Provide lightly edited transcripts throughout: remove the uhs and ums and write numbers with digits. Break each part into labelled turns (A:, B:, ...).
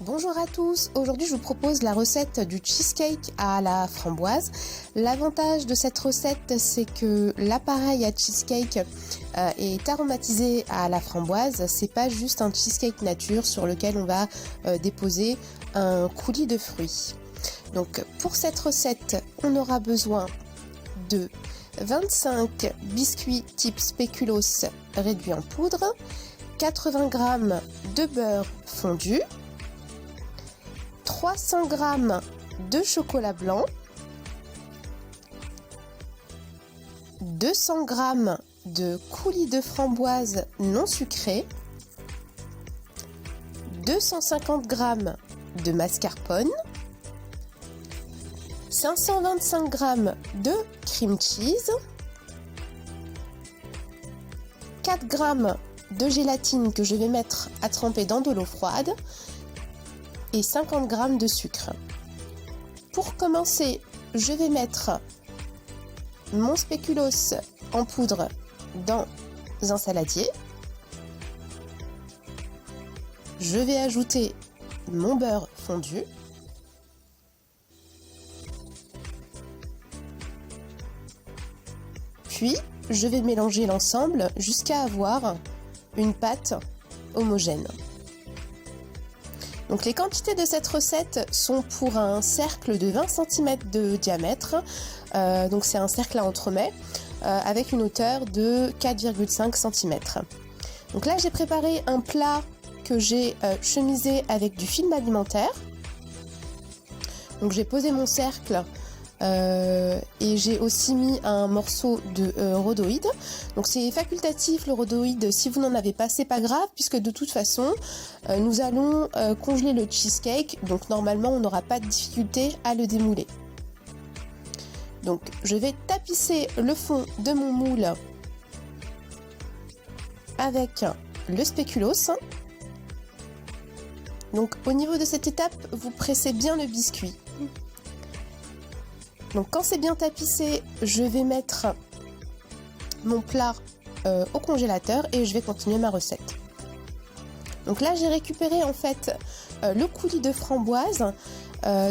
A: Bonjour à tous, aujourd'hui je vous propose la recette du cheesecake à la framboise. L'avantage de cette recette, c'est que l'appareil à cheesecake est aromatisé à la framboise. C'est pas juste un cheesecake nature sur lequel on va déposer un coulis de fruits. Donc pour cette recette, on aura besoin de 25 biscuits type spéculoos réduits en poudre, 80 g de beurre fondu, 300 g de chocolat blanc, 200 g de coulis de framboise non sucré, 250 g de mascarpone, 525 g de cream cheese, 4 g de gélatine que je vais mettre à tremper dans de l'eau froide et 50 g de sucre. Pour commencer, je vais mettre mon spéculoos en poudre dans un saladier. Je vais ajouter mon beurre fondu. Puis, je vais mélanger l'ensemble jusqu'à avoir une pâte homogène. Donc les quantités de cette recette sont pour un cercle de 20 cm de diamètre, donc c'est un cercle à entremets avec une hauteur de 4,5 cm. Donc là j'ai préparé un plat que j'ai chemisé avec du film alimentaire. Donc j'ai posé mon cercle et j'ai aussi mis un morceau de rhodoïde. Donc c'est facultatif le rhodoïde, si vous n'en avez pas c'est pas grave puisque de toute façon nous allons congeler le cheesecake, donc normalement on n'aura pas de difficulté à le démouler. Donc je vais tapisser le fond de mon moule avec le spéculoos. Donc au niveau de cette étape, vous pressez bien le biscuit. Donc quand c'est bien tapissé, je vais mettre mon plat au congélateur et je vais continuer ma recette. Donc là j'ai récupéré en fait le coulis de framboise.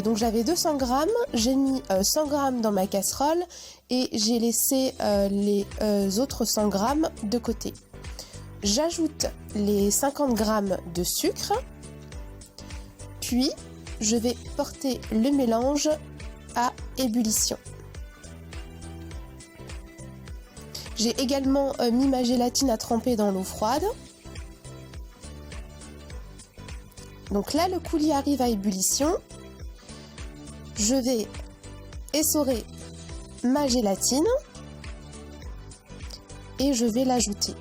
A: Donc j'avais 200 g, j'ai mis 100 g dans ma casserole et j'ai laissé les autres 100 g de côté. J'ajoute les 50 g de sucre, puis je vais porter le mélange à ébullition. J'ai également mis ma gélatine à tremper dans l'eau froide. Donc là, le coulis arrive à ébullition. Je vais essorer ma gélatine et je vais l'ajouter.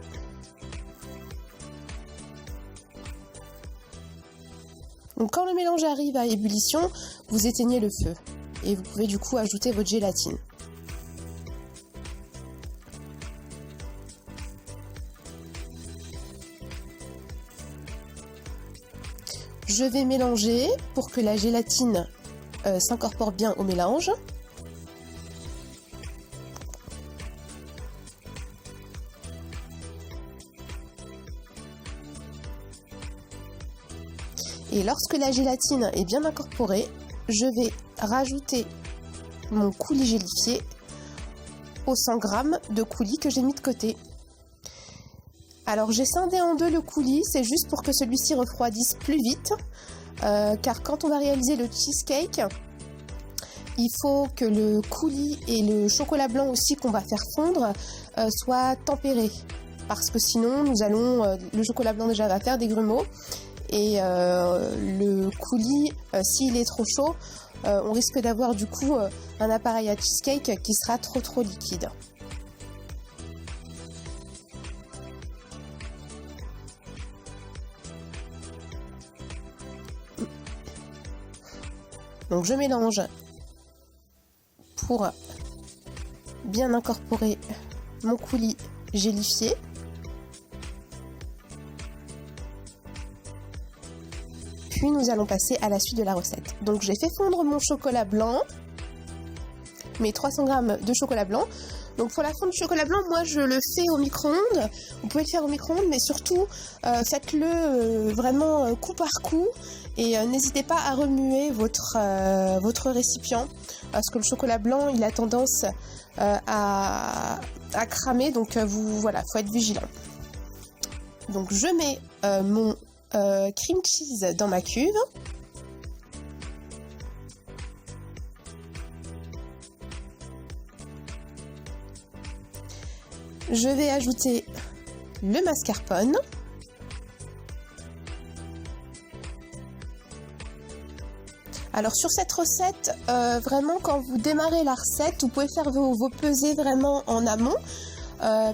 A: Donc quand le mélange arrive à ébullition, vous éteignez le feu et vous pouvez du coup ajouter votre gélatine. Je vais mélanger pour que la gélatine s'incorpore bien au mélange. Et lorsque la gélatine est bien incorporée, je vais rajouter mon coulis gélifié aux 100 g de coulis que j'ai mis de côté. Alors j'ai scindé en deux le coulis, c'est juste pour que celui-ci refroidisse plus vite, car quand on va réaliser le cheesecake, il faut que le coulis et le chocolat blanc aussi qu'on va faire fondre soient tempérés, parce que sinon nous allons, le chocolat blanc déjà va faire des grumeaux, et le coulis, s'il est trop chaud, on risque d'avoir du coup un appareil à cheesecake qui sera trop liquide. Donc je mélange pour bien incorporer mon coulis gélifié. Puis nous allons passer à la suite de la recette. Donc j'ai fait fondre mon chocolat blanc, mes 300 g de chocolat blanc. Donc pour la fonte du chocolat blanc, moi je le fais au micro-ondes. Vous pouvez le faire au micro-ondes, mais surtout faites-le vraiment coup par coup. Et n'hésitez pas à remuer votre récipient, parce que le chocolat blanc il a tendance à cramer, donc voilà, faut être vigilant. Donc je mets mon cream cheese dans ma cuve. Je vais ajouter le mascarpone. Alors sur cette recette, vraiment quand vous démarrez la recette, vous pouvez faire vos pesées vraiment en amont,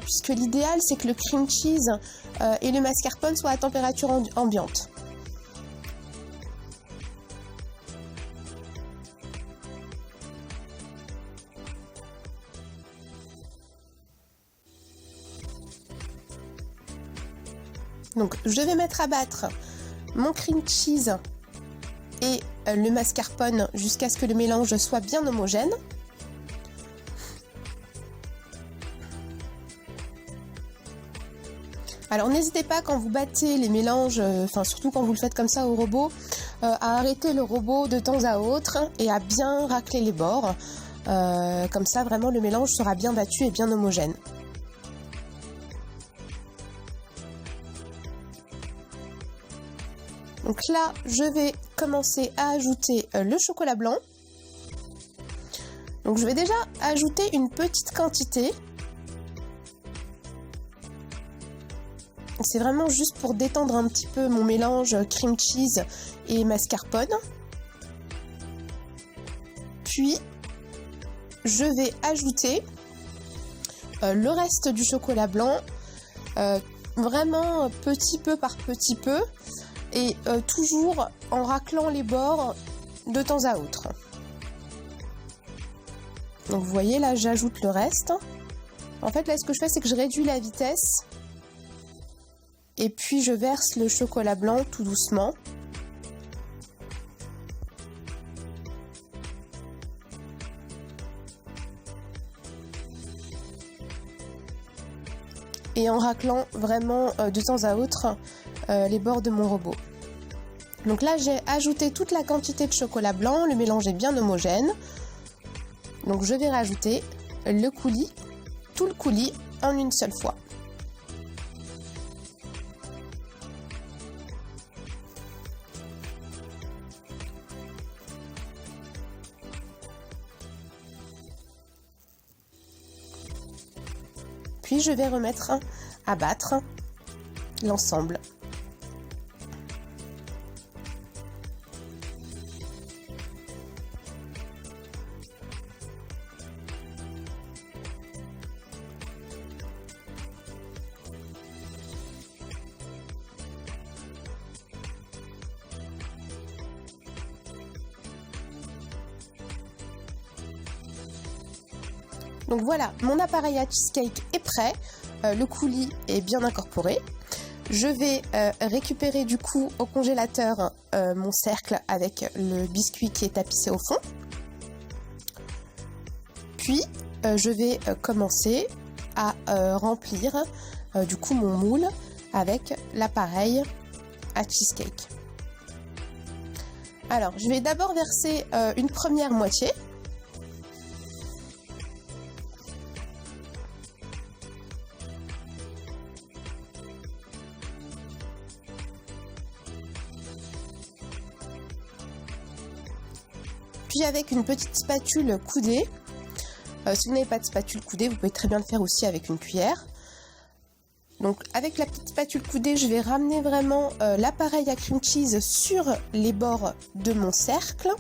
A: puisque l'idéal c'est que le cream cheese et le mascarpone soient à température ambiante. Donc je vais mettre à battre mon cream cheese et le mascarpone jusqu'à ce que le mélange soit bien homogène. Alors n'hésitez pas quand vous battez les mélanges, surtout quand vous le faites comme ça au robot, à arrêter le robot de temps à autre et à bien racler les bords. Comme ça vraiment le mélange sera bien battu et bien homogène. Donc là, je vais commencer à ajouter le chocolat blanc. Donc je vais déjà ajouter une petite quantité. C'est vraiment juste pour détendre un petit peu mon mélange cream cheese et mascarpone. Puis, je vais ajouter le reste du chocolat blanc, vraiment petit peu par petit peu. Et toujours en raclant les bords de temps à autre. Donc vous voyez là j'ajoute le reste. En fait là ce que je fais c'est que je réduis la vitesse et puis je verse le chocolat blanc tout doucement. Et en raclant vraiment de temps à autre les bords de mon robot. Donc là j'ai ajouté toute la quantité de chocolat blanc, le mélange est bien homogène. Donc je vais rajouter le coulis, tout le coulis en une seule fois. Puis je vais remettre à battre l'ensemble. Donc voilà, mon appareil à cheesecake est prêt, le coulis est bien incorporé. Je vais récupérer du coup au congélateur mon cercle avec le biscuit qui est tapissé au fond. Puis je vais commencer à remplir du coup mon moule avec l'appareil à cheesecake. Alors je vais d'abord verser une première moitié. Puis avec une petite spatule coudée, si vous n'avez pas de spatule coudée, vous pouvez très bien le faire aussi avec une cuillère. Donc avec la petite spatule coudée, je vais ramener vraiment l'appareil à cream cheese sur les bords de mon cercle.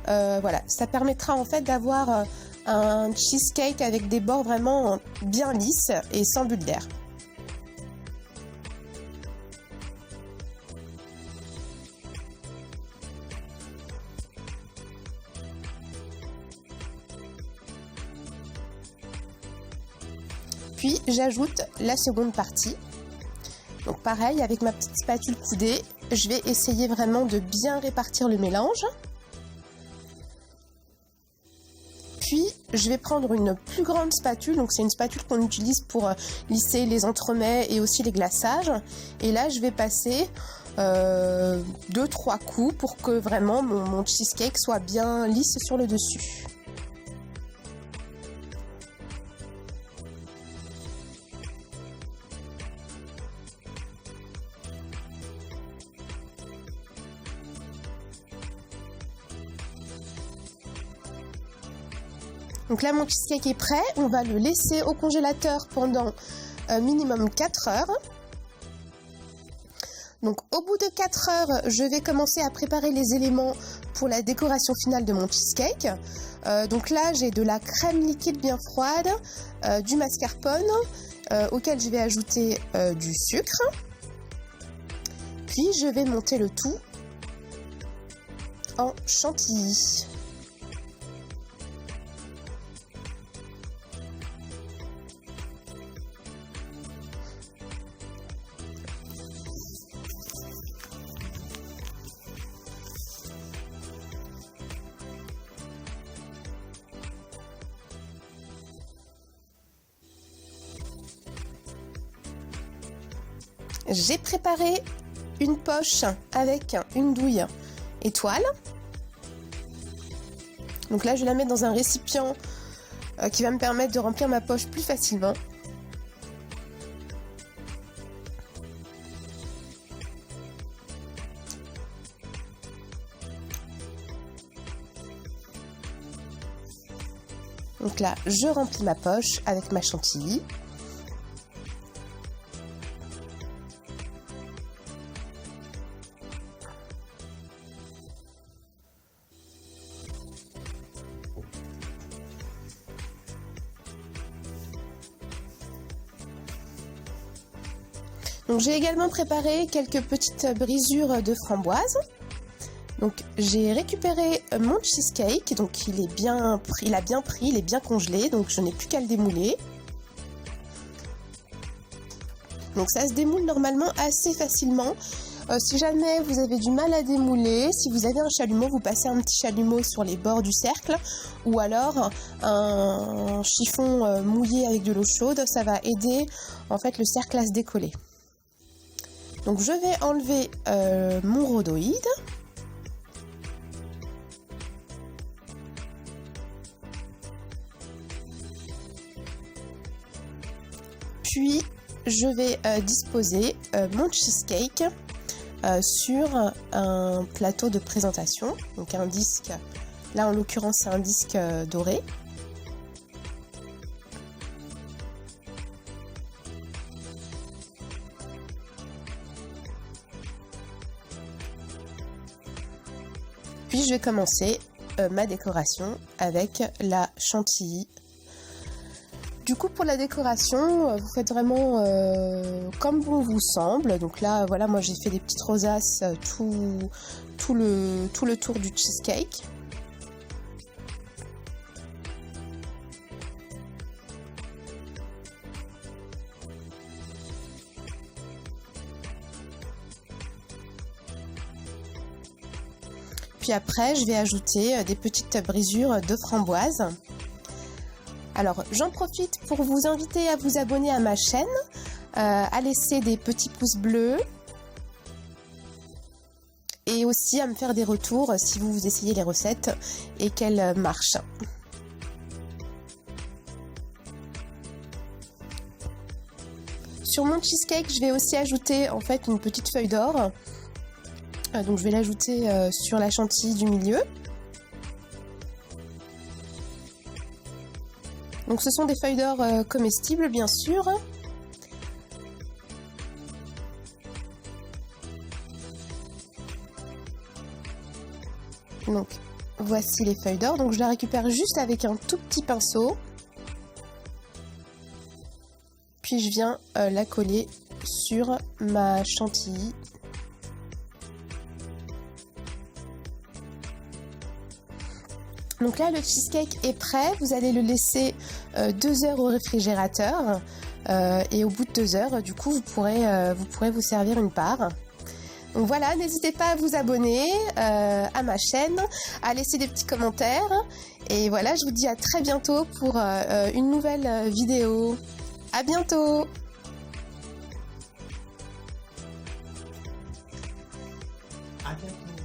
A: Voilà, ça permettra en fait d'avoir un cheesecake avec des bords vraiment bien lisses et sans bulles d'air. Puis j'ajoute la seconde partie. Donc pareil, avec ma petite spatule coudée, je vais essayer vraiment de bien répartir le mélange. Puis je vais prendre une plus grande spatule. Donc c'est une spatule qu'on utilise pour lisser les entremets et aussi les glaçages. Et là, je vais passer 2-3 coups pour que vraiment mon cheesecake soit bien lisse sur le dessus. Donc là, mon cheesecake est prêt. On va le laisser au congélateur pendant minimum 4 heures. Donc au bout de 4 heures, je vais commencer à préparer les éléments pour la décoration finale de mon cheesecake. Donc là, j'ai de la crème liquide bien froide, du mascarpone, auquel je vais ajouter du sucre. Puis je vais monter le tout en chantilly. J'ai préparé une poche avec une douille étoile. Donc là, je vais la mettre dans un récipient qui va me permettre de remplir ma poche plus facilement. Donc là, je remplis ma poche avec ma chantilly. Donc j'ai également préparé quelques petites brisures de framboise. Donc j'ai récupéré mon cheesecake, donc il a bien pris, il est bien congelé, donc je n'ai plus qu'à le démouler. Donc ça se démoule normalement assez facilement. Si jamais vous avez du mal à démouler, si vous avez un chalumeau, vous passez un petit chalumeau sur les bords du cercle, ou alors un chiffon mouillé avec de l'eau chaude, ça va aider en fait le cercle à se décoller. Donc je vais enlever mon rhodoïde. Puis je vais disposer mon cheesecake sur un plateau de présentation, donc un disque, là en l'occurrence c'est un disque doré. Puis je vais commencer ma décoration avec la chantilly. Du coup, pour la décoration, vous faites vraiment comme bon vous semble. Donc là, voilà, moi j'ai fait des petites rosaces tout le tour du cheesecake. Puis après, je vais ajouter des petites brisures de framboise. Alors, j'en profite pour vous inviter à vous abonner à ma chaîne, à laisser des petits pouces bleus et aussi à me faire des retours si vous essayez les recettes et qu'elles marchent. Sur mon cheesecake, je vais aussi ajouter en fait une petite feuille d'or. Donc je vais l'ajouter sur la chantilly du milieu. Donc ce sont des feuilles d'or comestibles bien sûr. Donc voici les feuilles d'or. Donc je la récupère juste avec un tout petit pinceau. Puis je viens la coller sur ma chantilly. Donc là, le cheesecake est prêt. Vous allez le laisser 2 heures au réfrigérateur. Et au bout de 2 heures, du coup, vous pourrez vous servir une part. Donc voilà, n'hésitez pas à vous abonner à ma chaîne, à laisser des petits commentaires. Et voilà, je vous dis à très bientôt pour une nouvelle vidéo. À bientôt!
B: À bientôt.